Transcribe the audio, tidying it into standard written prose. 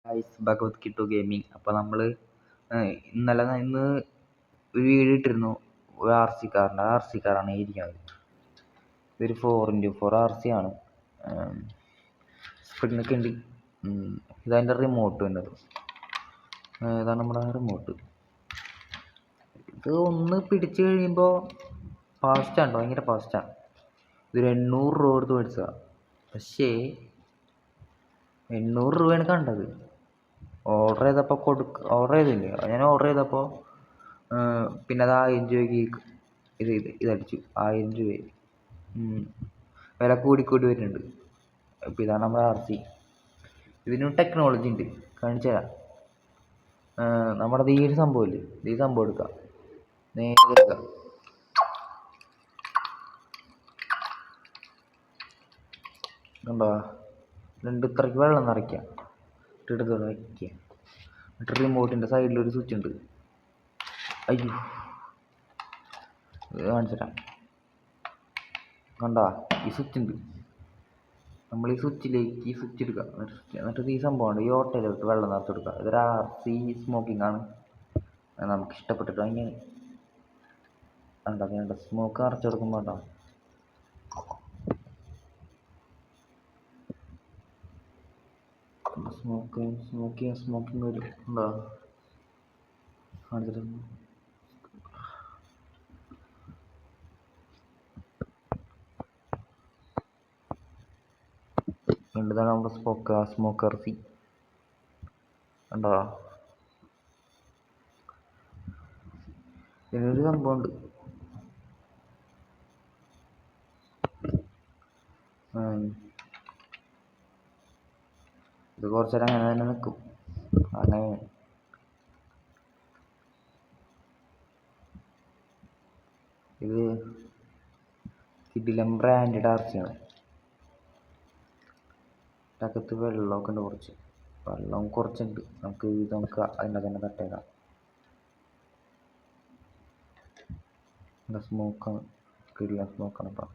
Guys, ഭഗവത് കിട്ടു gaming. അപ്പോൾ നമ്മൾ ഇന്ന് ഒരു വീഡിയോ ഇട്ടിരുന്നു. ഒരു ആർ സി കാറാണ് ഇരിക്കുന്നത്. ഇതൊരു 4x4 RC ആണ്. സ്പ്രിങ്ങൊക്കെ ഉണ്ട്. ഇതതിൻ്റെ റിമോട്ട് വരുന്നത്. ഇതാണ് നമ്മുടെ റിമോട്ട്. ഇത് ഒന്ന് പിടിച്ച് കഴിയുമ്പോൾ ഫാസ്റ്റാണ്, ഭയങ്കര ഫാസ്റ്റാണ്. ഇതൊരു 800 രൂപ കൊടുത്ത് മേടിച്ചതാണ്. പക്ഷേ 800 രൂപയാണ് കണ്ടത്. ഓർഡർ ചെയ്തില്ലേ, ഞാൻ ഓർഡർ ചെയ്തപ്പോൾ പിന്നെ അത് 1000 രൂപയ്ക്ക് ഇതടിച്ചു. 1000 രൂപ വില കൂടി വരുന്നുണ്ട്. അപ്പോൾ ഇതാണ് നമ്മുടെ RC. ഇതിനും ടെക്നോളജി ഉണ്ട്, കാണിച്ചു തരാം. നമ്മുടെ ഈ ഒരു സംഭവമില്ലേ, ഈ സംഭവം എടുക്കാം, നേരെ എടുക്കാം. കണ്ടോ, ഇത്രയ്ക്ക് വെള്ളം നിറയ്ക്കുക, എടുത്ത് വയ്ക്കുക. എന്നിട്ട് റിമോട്ടിൻ്റെ സൈഡിലൊരു സ്വിച്ച് ഉണ്ട്. അയ്യോ, കാണിച്ചു തരാം. കണ്ടോ, ഈ സ്വിച്ച് ഉണ്ട്. നമ്മൾ ഈ സ്വിച്ചിലേക്ക് ഈ സ്വിച്ച് എടുക്കുക. എന്നിട്ട് ഈ സംഭവമുണ്ട്, ഈ ഓട്ടയിലോട്ട് വെള്ളം നിറച്ചെടുക്കുക. ഇതൊരു RC സ്മോക്കിംഗ് ആണ്. നമുക്ക് ഇഷ്ടപ്പെട്ടിട്ട് അങ്ങനെ വേണ്ട സ്മോക്ക് നിറച്ചെടുക്കുമ്പോൾ കേട്ടോ. സ്മോക്കിങ് വരും. ഉണ്ടോ, കാണിച്ചിട്ട് ഇതാണ് നമ്മുടെ സ്മോക്ക് RC. കണ്ടോ, ഇതിനൊരു സംഭവമുണ്ട്. ഇത് കുറച്ച് നേരം അങ്ങനെ തന്നെ നിൽക്കും. അങ്ങനെ ഇത് കിടിലം ബ്രാൻഡഡ് RC ആണ്. അകത്ത് വെള്ളമൊക്കെ ഉണ്ട്, വെള്ളം കുറച്ചുണ്ട്. നമുക്ക് അതിൻ്റെ തന്നെ തട്ടേക്കാം. സ്മോക്കാണ്, കിടിലം സ്മോക്കാണ്. അപ്പം